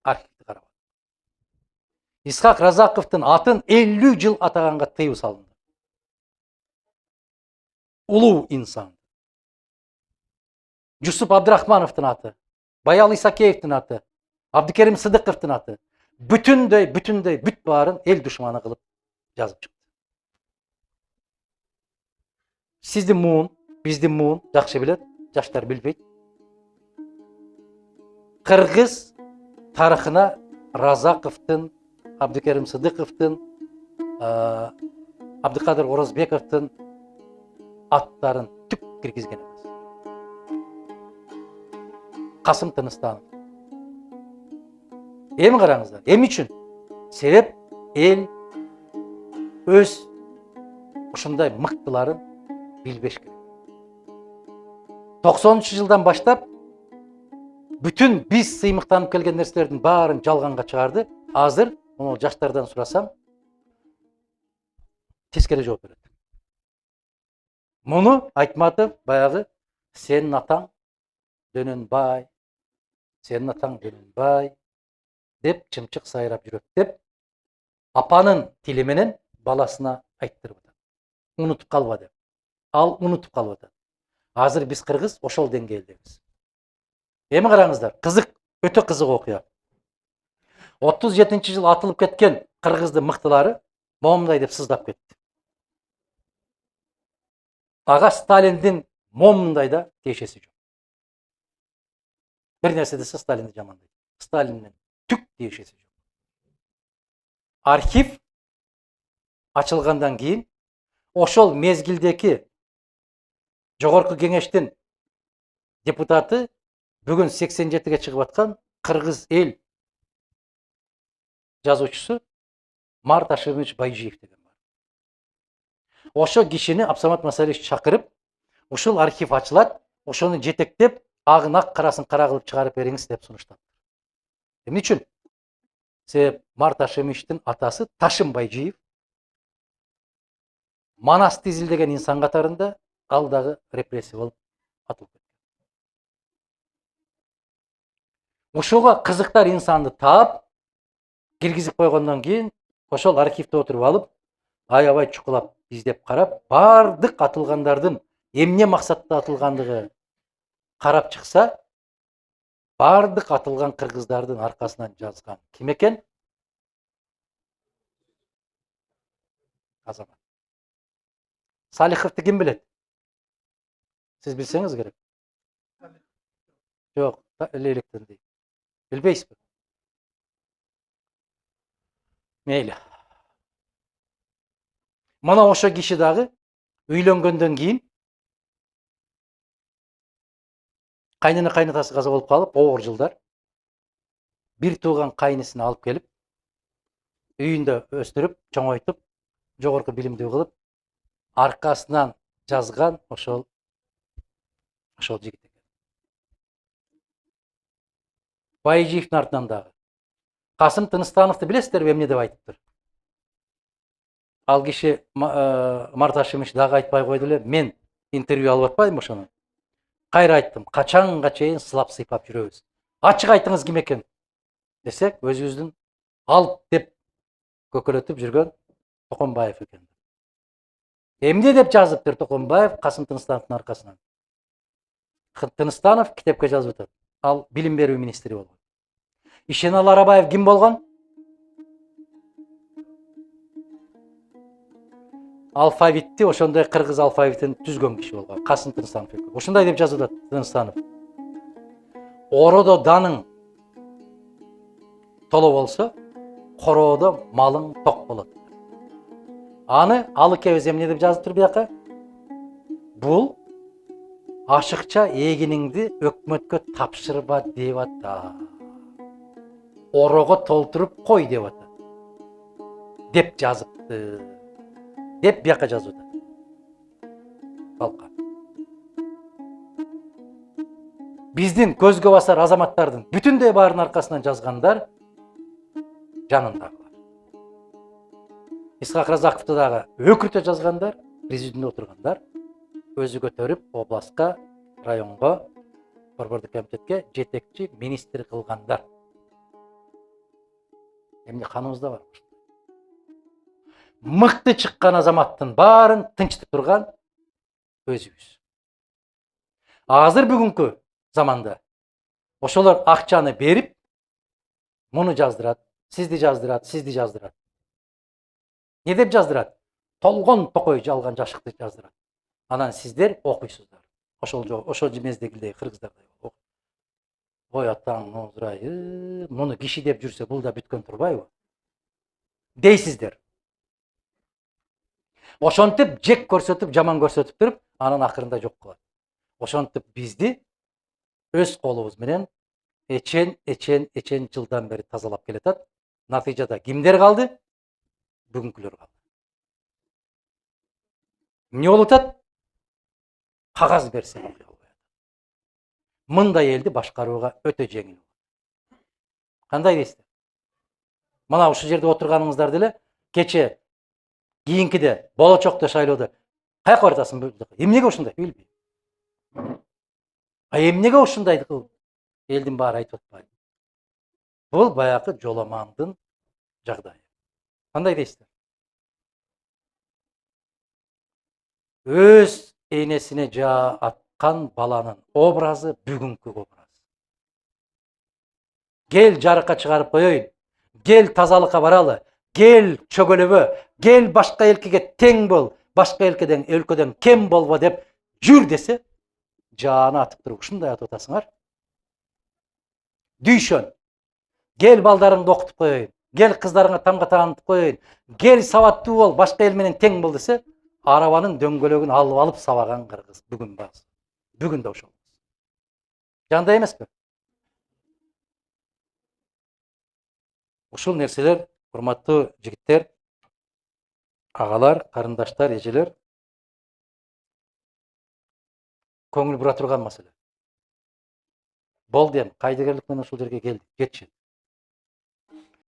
архивди карап. Исхак Разаковдун атын 50 жыл атаганга тыюу салынды. Улуу инсан. Жусуп Абдрахмановдун аты, Баял Исакеевдин аты, Абдыкерим Сыдыковдун аты бүтүндөй бүт баарын эл душманы кылып жазып чыкты. Сиздин муун, биздин муун жакшы билет, жаштар билбейт. Кыргыз тарыхына Разаковдун, Абдыкерим Сыдыковдун, Абдыкадыр Орозбековдун аттарын түк киргизген эмес. Касым Тыныстанов. Эми караңыздар, эмне үчүн? Себеп эл өз ушундай мыктыларын билбеш керек. 90-жылдан баштап бүтүн биз сыймыктанып келген нерселердин баарын жалганга чыгарды. Азыр муну жаштардан сурасам, тескери жооп берет. Муну Айтматов баягы сенин атаң Дөнөнбай, сенин атаң Дөнөнбай деп чымчык сайрап жүрөт деп апанын тили менен баласына айттырып атат. Унутуп калба деп. Ал унутуп калып атат. Азыр биз кыргыз ошол деңгээлдебиз. Эми караңыздар, кызык, өтө кызык окуя. 37-жыл атылып кеткен кыргыздын мыктылары момундай деп сыздап кетти. Ага Сталиндин момундай да тиешеси жок. Bir нерсе десе Сталинди жамандайт. Сталиндин түк тиешеси жок. Архив ачылгандан кийин ошол мезгилдеки жогорку кеңештин депутаты бүгүн 87-ге чыгып аткан кыргыз эл жазуучусу Март Ашимович Байжиев деген бар. Ошо кишини Абсамат Масалевич чакырып, ушул архив ачылат, ошону жетектеп, агын ак, карасын кара кылып чыгарып бериңиз деп сунуштап. Эмне үчүн? Себеп Март Ашимовичтин атасы Ташым Байжиев Манасты изилдеген инсан катарында ал дагы репрессия болуп атылып кеткен. Ушуга кызыктар инсанды таап, киргизип койгондон кийин ошол архивде отуруп алып, аябай чукулап издеп карап, бардык атылгандардын эмне максатта атылгандыгы карап чыкса, бардык атылган кыргыздардын аркасынан жазган ким экен? Азамат. Салиховду ким билет? Сиз билсеңиз керек. Жок, электен дейт. Билбейсизби? Мейли. Мына ошо киши дагы үйлөнгөндөн кийин кайнана кайнатасы каза болуп калып, оор жылдар бир тууган кайнысын алып келип, үйүндө өстүрүп, чоңойтуп, жогорку билимдүү кылып, аркасынан жазган ошол жигит экен. Байжиевдин артынан дагы Касым Тыныстановду билесиздерби эмне деп айтыптыр? Ал киши Март Ашимович дагы айтпай койду эле, мен интервью алып атпайдымбы ошону? Кайра айттым, качанга чейин сылап сыйпап жүрөбүз. Ачык айтыңыз ким экен десек, өзүбүздүн алып деп көкөлөтүп жүргөн Токонбаев экен. Эмне деп жазыптыр Токонбаев Касым Тыныстановдун аркасынан? Тыныстанов китепке жазып атат. Ал билим берүү министри болгон. Ишенал Арабаев ким болгон? Алфавитти, ошондой кыргыз алфавитин түзгөн киши болгон. Касым Тыныстанов экен. Ошондой деп жазып атат Тыныстанов. Ородо даның толо болсо, короодо малың ток болот. Аны алыкебиз эмне деп жазыптыр бияка? Бул ашыкча эгиниңди өкмөткө тапшырба деп атат. Орого толтуруп кой деп атат. Деп жазыпты. Деп бияка жазып атат. Балка. Биздин көзгө басар азаматтардын бүтүндөй баарынын аркасынан жазгандар жанындагылар. Исхак Разаковду дагы өкүртө жазгандар, президиумда отургандар, өзү көтөрүп областка, районго, борбордук комитетке жетекчи министр кылгандар. Emне kanımızda var. Mıktı çıkkan azamattın bарын tınçtı turgan özübüz. Azır bugünkü zamanda oşolar akçаны berip muну жаздырат, сизди жаздырат, сизди жаздырат. Не деп жаздырат? Толгон токой жалган жашыкты жаздырат. Анан сиздер окуйсуздар. Ошол мездегидей кыргыздардай. Ой атаң озурай, муну киши деп жүрсө бул да бүткөн турбайбы? Дейсиздер. Ошентип жек көрсөтүп, жаман көрсөтүп туруп, анан акырында жок кылат. Ошентип бизди өз колубуз менен эчен жылдан бери тазалап келатат. Натыйжада кимдер калды? Бүгүнкүлөр калды. Эмне болуп атат? Кагаз берсе окуя албай атат. Мындай элди башкарууга өтө жеңил. Кандай дейсиздер? Мына ушул жерде отурганыңыздар деле кече кийинкиде болочокто шайлоодо каяка баратасың? Эмнеге ушундай? Билбейм. Эмнеге ушундай кылып элдин баары айтып атпайбы? Бул баягы жоламандын жагдайы. Кандай дейсиздер? Өз энесине жаа аткан баланын образы бүгүнкү образ. Гел жарыкка чыгарып коеюн, гел тазалыкка баралы, гел чөгөлөбө, гел башка элкеге тең бол, башка өлкөдөн кем болбо деп жүр десе, жааны атып туруп ушундай атып атасыңар. Дүйшөн, гел балдарыңды окутуп коеюн, гел кыздарыңа тамга таанытып коеюн, гел сабаттуу бол, башка эл менен тең бол десе, арабанын дөңгөлөгүн алып сабаган кыргыз бүгүн базы. Бүгүн да ошол. Жандай эмеспи? Ушул нерселер, урматтуу жигиттер, агалар, карындаштар, эжелер, көңүл бура турган маселе. Болду эми, кайдыгерлик менен ушул жерге келдик, жетишет.